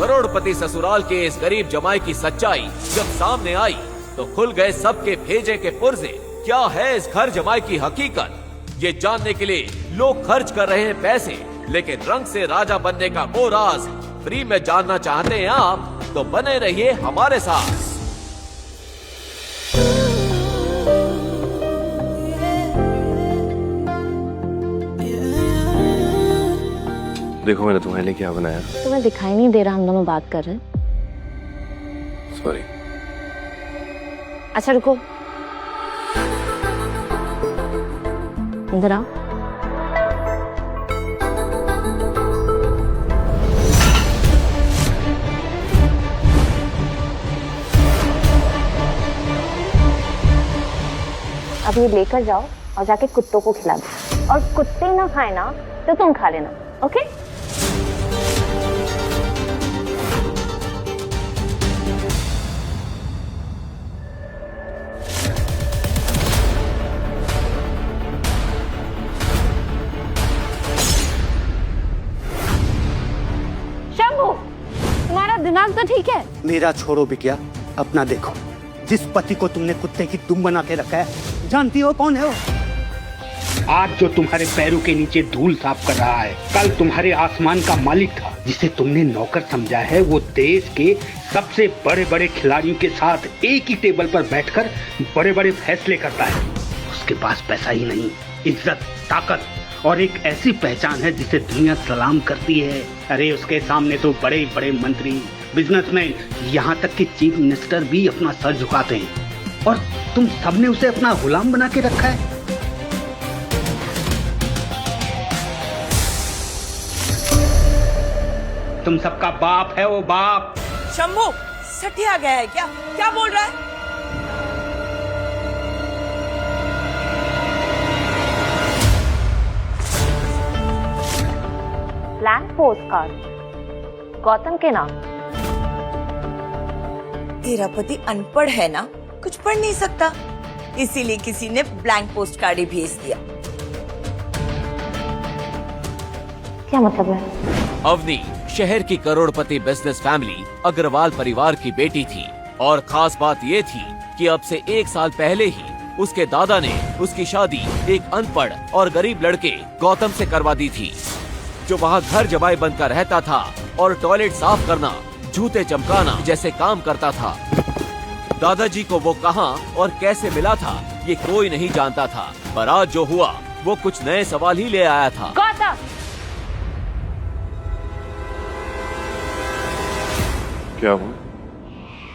करोड़पति ससुराल के इस गरीब जमाई की सच्चाई जब सामने आई तो खुल गए सबके भेजे के पुर्जे। क्या है इस घर जमाई की हकीकत, ये जानने के लिए लोग खर्च कर रहे हैं पैसे, लेकिन रंग से राजा बनने का वो राज फ्री में जानना चाहते हैं आप, तो बने रहिए हमारे साथ। देखो मैंने तुम्हारे लिए क्या बनाया। तुम्हें दिखाई नहीं दे रहा हम दोनों बात कर रहे हैं? सॉरी। अच्छा रुको, इधर आओ। अब ये लेकर जाओ और जाके कुत्तों को खिला दो, और कुत्ते ना खाए ना तो तुम खा लेना, ओके? शंभू, तुम्हारा दिमाग तो ठीक है? मेरा छोड़ो बिटिया, अपना देखो। जिस पति को तुमने कुत्ते की दुम बना के रखा है, जानती हो कौन है वो? आज जो तुम्हारे पैरों के नीचे धूल साफ कर रहा है, कल तुम्हारे आसमान का मालिक था। जिसे तुमने नौकर समझा है, वो देश के सबसे बड़े बड़े खिलाड़ियों के साथ एक ही टेबल पर बैठकर बड़े बड़े फैसले करता है। उसके पास पैसा ही नहीं, इज्जत, ताकत और एक ऐसी पहचान है जिसे दुनिया सलाम करती है। अरे उसके सामने तो बड़े बड़े मंत्री, बिजनेसमैन, यहाँ तक कि चीफ मिनिस्टर भी अपना सर झुकाते हैं, और तुम सबने उसे अपना गुलाम बना के रखा है। तुम सबका बाप है वो, बाप। शंभू, सठिया गया है क्या? क्या बोल रहा है? ब्लैंक पोस्टकार्ड गौतम के नाम। तेरा पति अनपढ़ है ना, कुछ पढ़ नहीं सकता, इसीलिए किसी ने ब्लैंक पोस्ट कार्ड ही भेज दिया। क्या मतलब है? अवनी शहर की करोड़पति बिजनेस फैमिली अग्रवाल परिवार की बेटी थी, और खास बात ये थी कि अब से 1 साल पहले ही उसके दादा ने उसकी शादी एक अनपढ़ और गरीब लड़के गौतम से करवा दी थी, जो वहाँ घर जमाई बनकर रहता था और टॉयलेट साफ करना, जूते चमकाना जैसे काम करता था। दादाजी को वो कहाँ और कैसे मिला था ये कोई नहीं जानता था, पर आज जो हुआ वो कुछ नए सवाल ही ले आया था। गौतम, क्या हुआ?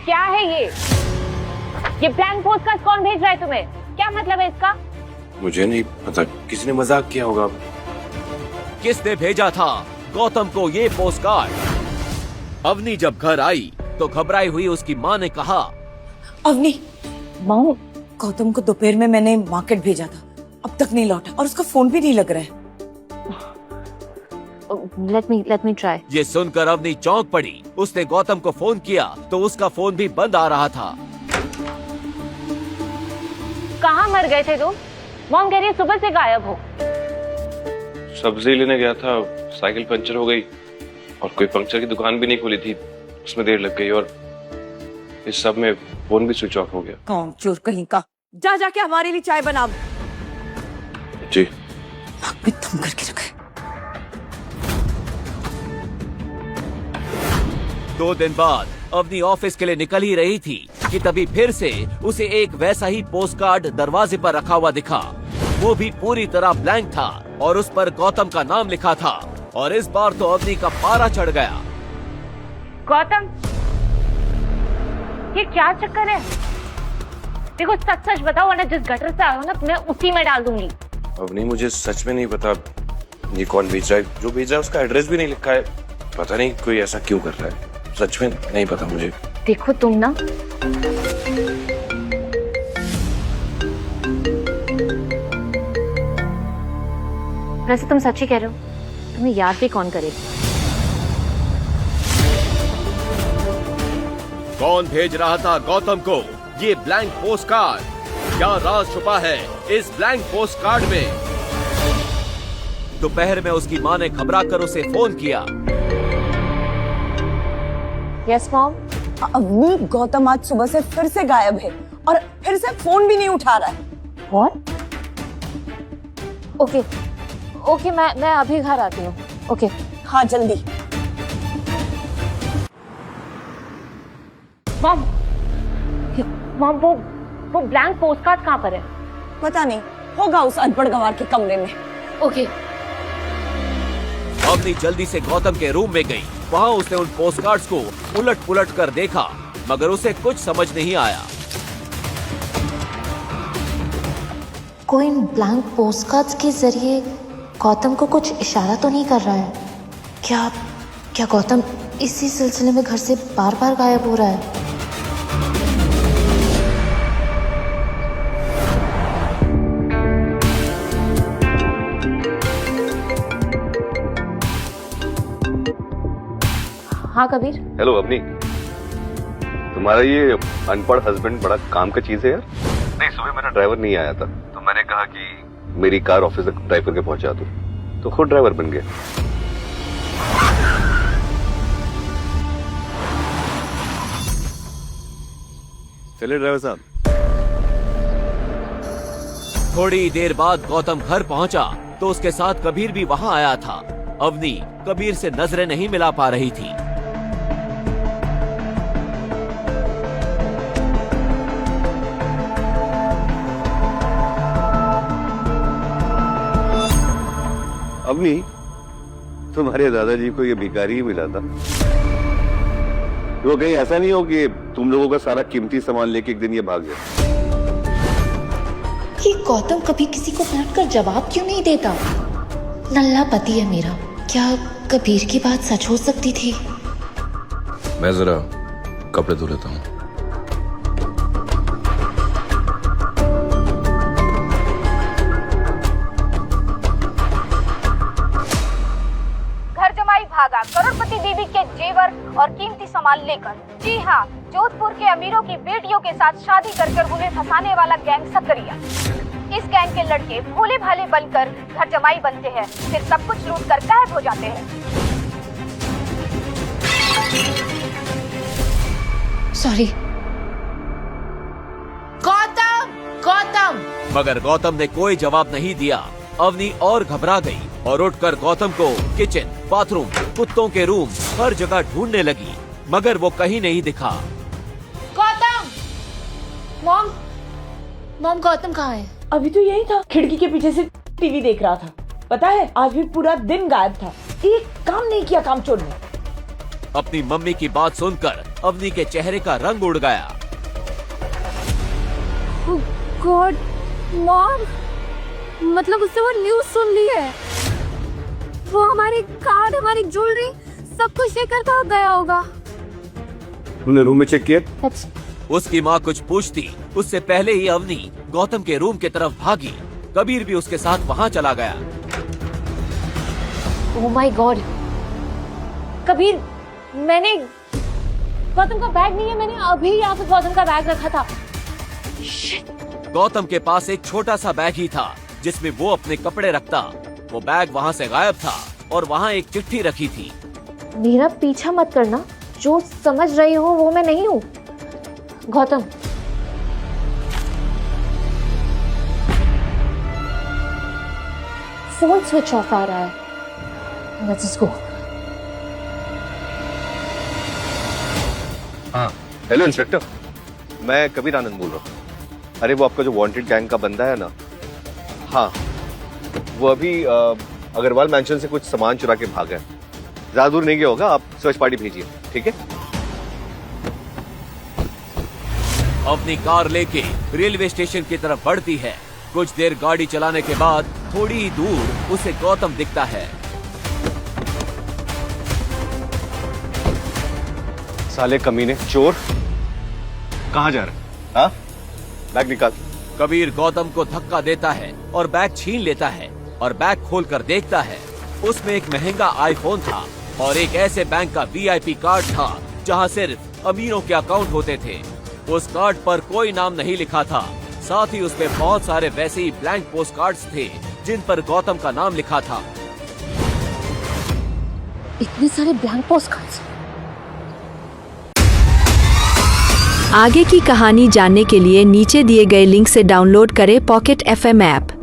क्या है ये ब्लैंक पोस्टकार्ड कौन भेज रहा है तुम्हें? क्या मतलब है इसका? मुझे नहीं पता, किसी ने मजाक किया होगा। किसने भेजा था गौतम को ये पोस्टकार्ड? अवनी जब घर आई तो घबराई हुई उसकी माँ ने कहा, अवनी, मॉम, गौतम को दोपहर में मैंने मार्केट भेजा था, अब तक नहीं लौटा और उसका फोन भी नहीं लग रहा है। Let me try. ये सुनकर अवनी चौंक पड़ी। उसने गौतम को फोन किया तो उसका फोन भी बंद आ रहा था। कहाँ मर गए थे तुम? मॉम कह रही है सुबह से गायब हो। सब्जी लेने गया था, साइकिल पंचर हो गई और कोई पंक्चर की दुकान भी नहीं खुली थी, उसमें देर लग गई, और इस सब में फोन भी स्विच ऑफ हो गया। कौन चोर कहीं का, जा जाके हमारे लिए चाय बना। जी। नाक में दम करके रखा है। 2 दिन बाद अवनी ऑफिस के लिए निकल ही रही थी कि तभी फिर से उसे एक वैसा ही पोस्टकार्ड दरवाजे पर रखा हुआ दिखा। वो भी पूरी तरह ब्लैंक था और उस पर गौतम का नाम लिखा था, और इस बार तो अवनी का पारा चढ़ गया। गौतम, ये क्या चक्कर है? देखो सच सच बताओ, वरना जिस गटर से आया हो ना तुम्हें उसी में डाल दूंगी। अवनी, मुझे सच में नहीं पता ये कौन भेज रहा है। जो भेज रहा है उसका एड्रेस भी नहीं लिखा है। पता नहीं कोई ऐसा क्यों कर रहा है, सच में नहीं पता मुझे। देखो तुम ना, वैसे तुम सच ही कह रहे हो, तुम्हें याद भी कौन करेगा? कौन भेज रहा था गौतम को ये ब्लैंक पोस्टकार्ड? क्या राज छुपा है इस ब्लैंक पोस्टकार्ड में? दोपहर में उसकी माँ ने घबरा कर उसे फोन किया। Yes mom. अवनी, गौतम आज सुबह से फिर से गायब है और फिर से फोन भी नहीं उठा रहा है। व्हाट? ओके ओके, मैं अभी घर आती हूँ। ओके हाँ जल्दी। मॉम, मॉम वो ब्लैंक पोस्ट कार्ड कहाँ पर है? पता नहीं, होगा उस अनपढ़ गंवार के कमरे में। ओके। अवनी जल्दी से गौतम के रूम में गई। वहाँ उसने उन पोस्ट कार्ड्स को उलट पुलट कर देखा, मगर उसे कुछ समझ नहीं आया। कोई ब्लैंक पोस्ट कार्ड्स के जरिए गौतम को कुछ इशारा तो नहीं कर रहा है? क्या गौतम इसी सिलसिले में घर से बार बार गायब हो रहा है? हाँ कबीर। हेलो अवनी, तुम्हारा ये अनपढ़ हस्बैंड बड़ा काम का चीज है यार। नहीं, सुबह मेरा ड्राइवर नहीं आया था तो मैंने कहा कि मेरी कार ऑफिस तक ड्राइव करके पहुंचा दूं, तो खुद ड्राइवर बन गया। चलिए ड्राइवर साहब। थोड़ी देर बाद गौतम घर पहुंचा तो उसके साथ कबीर भी वहां आया था। अवनी कबीर से नजरें नहीं मिला पा रही थी। अवनी, तुम्हारे दादाजी को ये भिखारी ही मिला था। तो कहीं ऐसा नहीं हो कि तुम लोगों का सारा कीमती सामान लेके एक दिन ये भाग गया। ये गौतम कभी किसी को बैठकर जवाब क्यों नहीं देता? नल्ला पति है मेरा, क्या कबीर की बात सच हो सकती थी? मैं जरा कपड़े धो लेता हूँ। घर जमाई भागा करोड़पति बीबी के जेवर और कीमती सामान लेकर। जी हाँ, जोधपुर के अमीरों की बेटियों के साथ शादी कर उन्हें फंसाने वाला गैंग सकरिया। इस गैंग के लड़के भोले भाले बनकर घर जमाई बनते हैं, फिर सब कुछ लूट कर गायब हो जाते हैं। सॉरी। गौतम! मगर गौतम ने कोई जवाब नहीं दिया। अवनी और घबरा गई और उठकर गौतम को किचन, बाथरूम, कुत्तों के रूम, हर जगह ढूंढने लगी, मगर वो कहीं नहीं दिखा। गौतम! मॉम गौतम कहाँ है? अभी तो यही था, खिड़की के पीछे से टीवी देख रहा था। पता है, आज भी पूरा दिन गायब था, एक काम नहीं किया कामचोर ने। अपनी मम्मी की बात सुनकर अवनी के चेहरे का रंग उड़ गया। गॉड मॉम, मतलब उससे वो न्यूज़ सुन ली है। वो हमारी कार्ड, हमारी ज्वेलरी सब कुछ लेकर कहाँ गया होगा? तुमने रूम में चेक किया? उसकी माँ कुछ पूछती उससे पहले ही अवनी गौतम के रूम की तरफ भागी। कबीर भी उसके साथ वहाँ चला गया। ओह माय गॉड कबीर, मैंने गौतम का बैग नहीं है, मैंने अभी यहाँ पे गौतम का बैग रखा था। गौतम के पास एक छोटा सा बैग ही था जिसमें वो अपने कपड़े रखता। वो बैग वहाँ से गायब था और वहाँ एक चिट्ठी रखी थी। मेरा पीछा मत करना, जो समझ रही हो वो मैं नहीं हूँ। गौतम, फोन स्विच ऑफ आ रहा है। Let's go. हाँ, हेलो इंस्पेक्टर, मैं कबीर आनंद बोल रहा हूँ। अरे वो आपका जो वांटेड गैंग का बंदा है ना, हाँ, वो अभी अग्रवाल मैंशन से कुछ सामान चुरा के भागा है। ज्यादा दूर नहीं गया होगा, आप सर्च पार्टी भेजिए, ठीक है? अपनी कार लेके रेलवे स्टेशन की तरफ बढ़ती है। कुछ देर गाड़ी चलाने के बाद थोड़ी ही दूर उसे गौतम दिखता है। साले कमीने, चोर, कहाँ जा रहे हैं? हाँ, बैग निकाल। कबीर गौतम को धक्का देता है और बैग छीन लेता है और बैग खोलकर देखता है। उसमें एक महंगा आईफोन था और एक ऐसे बैंक का वीआईपी कार्ड था जहां सिर्फ अमीरों के अकाउंट होते थे। उस कार्ड पर कोई नाम नहीं लिखा था, साथ ही उसमें बहुत सारे वैसे ही ब्लैंक पोस्ट कार्ड्स थे जिन पर गौतम का नाम लिखा था। इतने सारे ब्लैंक पोस्ट कार्ड्स, आगे की कहानी जानने के लिए नीचे दिए गए लिंक से डाउनलोड करें पॉकेट FM ऐप।